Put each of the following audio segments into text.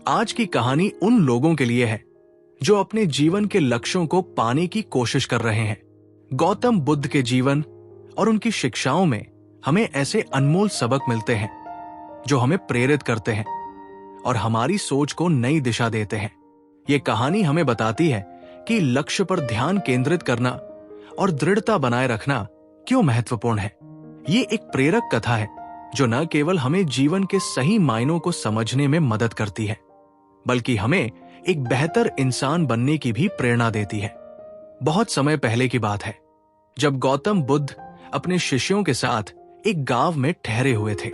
आज की कहानी उन लोगों के लिए है जो अपने जीवन के लक्ष्यों को पाने की कोशिश कर रहे हैं। गौतम बुद्ध के जीवन और उनकी शिक्षाओं में हमें ऐसे अनमोल सबक मिलते हैं जो हमें प्रेरित करते हैं और हमारी सोच को नई दिशा देते हैं। ये कहानी हमें बताती है कि लक्ष्य पर ध्यान केंद्रित करना और दृढ़ता बनाए रखना क्यों महत्वपूर्ण है। ये एक प्रेरक कथा है जो न केवल हमें जीवन के सही मायनों को समझने में मदद करती है, बल्कि हमें एक बेहतर इंसान बनने की भी प्रेरणा देती है। बहुत समय पहले की बात है, जब गौतम बुद्ध अपने शिष्यों के साथ एक गांव में ठहरे हुए थे।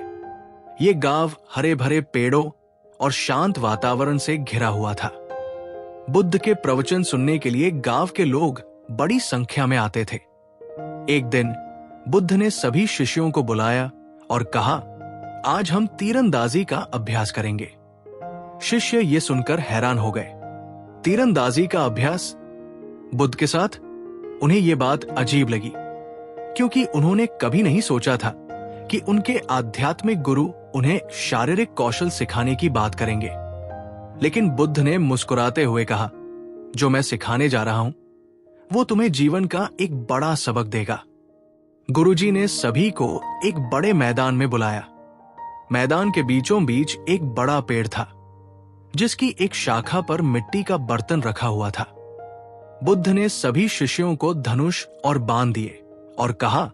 ये गांव हरे भरे पेड़ों और शांत वातावरण से घिरा हुआ था। बुद्ध के प्रवचन सुनने के लिए गांव के लोग बड़ी संख्या में आते थे। एक दिन बुद्ध ने सभी शिष्यों को बुलाया और कहा, आज हम तीरंदाजी का अभ्यास करेंगे। शिष्य ये सुनकर हैरान हो गए। तीरंदाजी का अभ्यास बुद्ध के साथ? उन्हें यह बात अजीब लगी, क्योंकि उन्होंने कभी नहीं सोचा था कि उनके आध्यात्मिक गुरु उन्हें शारीरिक कौशल सिखाने की बात करेंगे। लेकिन बुद्ध ने मुस्कुराते हुए कहा, जो मैं सिखाने जा रहा हूं वो तुम्हें जीवन का एक बड़ा सबक देगा। गुरुजी ने सभी को एक बड़े मैदान में बुलाया। मैदान के बीचों बीच एक बड़ा पेड़ था, जिसकी एक शाखा पर मिट्टी का बर्तन रखा हुआ था। बुद्ध ने सभी शिष्यों को धनुष और बाण दिए और कहा,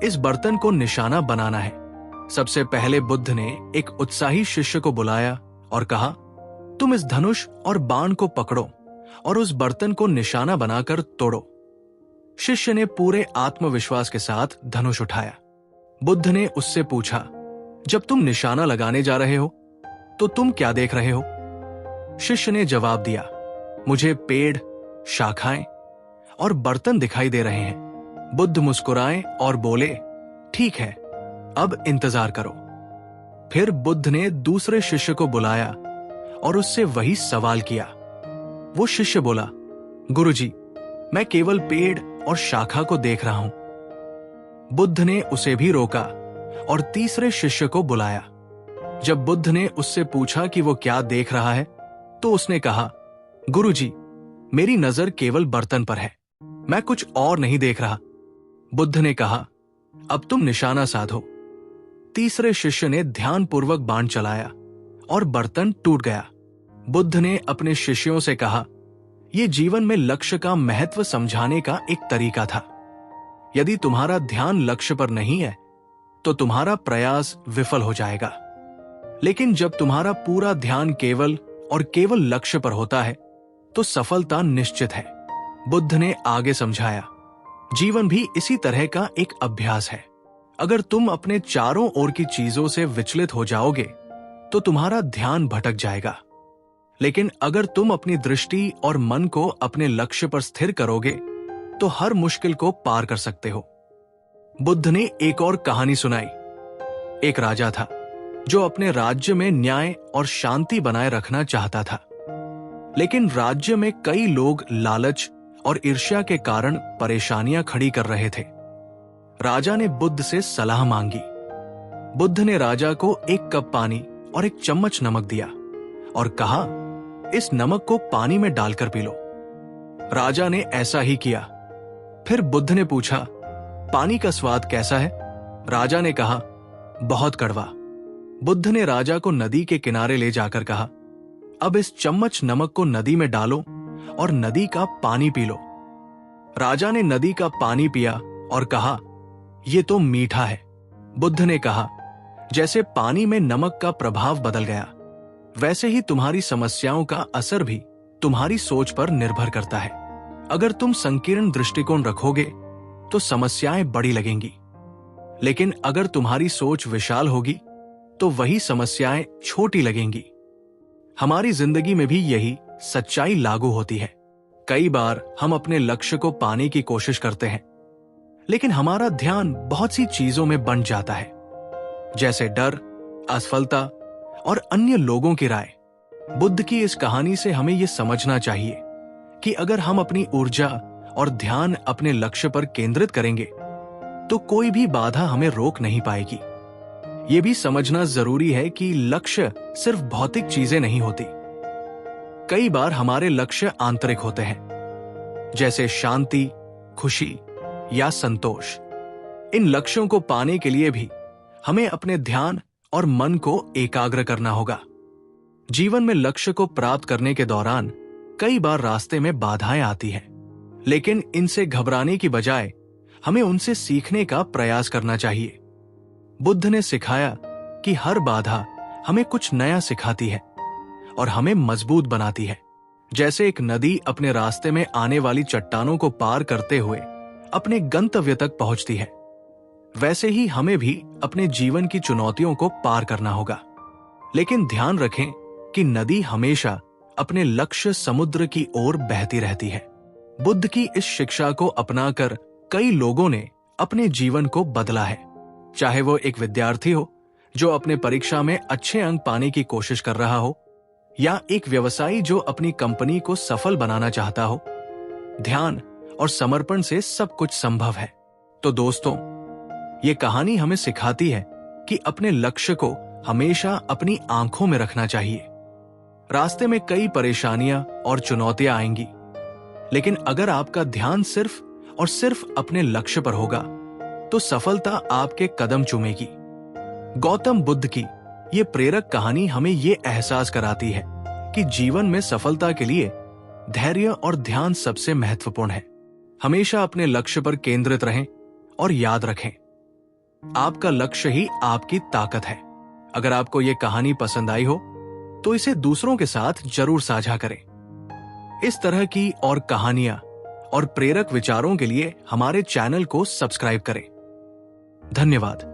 इस बर्तन को निशाना बनाना है। सबसे पहले बुद्ध ने एक उत्साही शिष्य को बुलाया और कहा, तुम इस धनुष और बाण को पकड़ो और उस बर्तन को निशाना बनाकर तोड़ो। शिष्य ने पूरे आत्मविश्वास के साथ धनुष उठाया। बुद्ध ने उससे पूछा, जब तुम निशाना लगाने जा रहे हो तो तुम क्या देख रहे हो? शिष्य ने जवाब दिया, मुझे पेड़, शाखाएं और बर्तन दिखाई दे रहे हैं। बुद्ध मुस्कुराए और बोले, ठीक है, अब इंतजार करो। फिर बुद्ध ने दूसरे शिष्य को बुलाया और उससे वही सवाल किया। वो शिष्य बोला, गुरुजी, मैं केवल पेड़ और शाखा को देख रहा हूं। बुद्ध ने उसे भी रोका और तीसरे शिष्य को बुलाया। जब बुद्ध ने उससे पूछा कि वो क्या देख रहा है, तो उसने कहा, गुरुजी, मेरी नजर केवल बर्तन पर है, मैं कुछ और नहीं देख रहा। बुद्ध ने कहा, अब तुम निशाना साधो। तीसरे शिष्य ने ध्यानपूर्वक बाण चलाया और बर्तन टूट गया। बुद्ध ने अपने शिष्यों से कहा, यह जीवन में लक्ष्य का महत्व समझाने का एक तरीका था। यदि तुम्हारा ध्यान लक्ष्य पर नहीं है तो तुम्हारा प्रयास विफल हो जाएगा, लेकिन जब तुम्हारा पूरा ध्यान केवल और केवल लक्ष्य पर होता है तो सफलता निश्चित है। बुद्ध ने आगे समझाया, जीवन भी इसी तरह का एक अभ्यास है। अगर तुम अपने चारों ओर की चीजों से विचलित हो जाओगे तो तुम्हारा ध्यान भटक जाएगा, लेकिन अगर तुम अपनी दृष्टि और मन को अपने लक्ष्य पर स्थिर करोगे तो हर मुश्किल को पार कर सकते हो। बुद्ध ने एक और कहानी सुनाई। एक राजा था जो अपने राज्य में न्याय और शांति बनाए रखना चाहता था, लेकिन राज्य में कई लोग लालच और ईर्ष्या के कारण परेशानियां खड़ी कर रहे थे। राजा ने बुद्ध से सलाह मांगी। बुद्ध ने राजा को एक कप पानी और एक चम्मच नमक दिया और कहा, इस नमक को पानी में डालकर पी लो। राजा ने ऐसा ही किया। फिर बुद्ध ने पूछा, पानी का स्वाद कैसा है? राजा ने कहा, बहुत कड़वा। बुद्ध ने राजा को नदी के किनारे ले जाकर कहा, अब इस चम्मच नमक को नदी में डालो और नदी का पानी पी लो। राजा ने नदी का पानी पिया और कहा, यह तो मीठा है। बुद्ध ने कहा, जैसे पानी में नमक का प्रभाव बदल गया, वैसे ही तुम्हारी समस्याओं का असर भी तुम्हारी सोच पर निर्भर करता है। अगर तुम संकीर्ण दृष्टिकोण रखोगे तो समस्याएं बड़ी लगेंगी, लेकिन अगर तुम्हारी सोच विशाल होगी तो वही समस्याएं छोटी लगेंगी। हमारी जिंदगी में भी यही सच्चाई लागू होती है। कई बार हम अपने लक्ष्य को पाने की कोशिश करते हैं, लेकिन हमारा ध्यान बहुत सी चीजों में बंट जाता है, जैसे डर, असफलता और अन्य लोगों की राय। बुद्ध की इस कहानी से हमें यह समझना चाहिए कि अगर हम अपनी ऊर्जा और ध्यान अपने लक्ष्य पर केंद्रित करेंगे तो कोई भी बाधा हमें रोक नहीं पाएगी। यह भी समझना जरूरी है कि लक्ष्य सिर्फ भौतिक चीजें नहीं होती, कई बार हमारे लक्ष्य आंतरिक होते हैं, जैसे शांति, खुशी या संतोष। इन लक्ष्यों को पाने के लिए भी हमें अपने ध्यान और मन को एकाग्र करना होगा। जीवन में लक्ष्य को प्राप्त करने के दौरान कई बार रास्ते में बाधाएं आती हैं, लेकिन इनसे घबराने की बजाय हमें उनसे सीखने का प्रयास करना चाहिए। बुद्ध ने सिखाया कि हर बाधा हमें कुछ नया सिखाती है और हमें मजबूत बनाती है। जैसे एक नदी अपने रास्ते में आने वाली चट्टानों को पार करते हुए अपने गंतव्य तक पहुंचती है, वैसे ही हमें भी अपने जीवन की चुनौतियों को पार करना होगा। लेकिन ध्यान रखें कि नदी हमेशा अपने लक्ष्य समुद्र की ओर बहती रहती है। बुद्ध की इस शिक्षा को अपनाकर कई लोगों ने अपने जीवन को बदला है। चाहे वो एक विद्यार्थी हो जो अपने परीक्षा में अच्छे अंक पाने की कोशिश कर रहा हो, या एक व्यवसायी जो अपनी कंपनी को सफल बनाना चाहता हो, ध्यान और समर्पण से सब कुछ संभव है। तो दोस्तों, ये कहानी हमें सिखाती है कि अपने लक्ष्य को हमेशा अपनी आंखों में रखना चाहिए। रास्ते में कई परेशानियां और चुनौतियां आएंगी, लेकिन अगर आपका ध्यान सिर्फ और सिर्फ अपने लक्ष्य पर होगा तो सफलता आपके कदम चूमेगी। गौतम बुद्ध की ये प्रेरक कहानी हमें ये एहसास कराती है कि जीवन में सफलता के लिए धैर्य और ध्यान सबसे महत्वपूर्ण है। हमेशा अपने लक्ष्य पर केंद्रित रहें और याद रखें, आपका लक्ष्य ही आपकी ताकत है। अगर आपको ये कहानी पसंद आई हो तो इसे दूसरों के साथ जरूर साझा करें। इस तरह की और कहानियां और प्रेरक विचारों के लिए हमारे चैनल को सब्सक्राइब करें। धन्यवाद।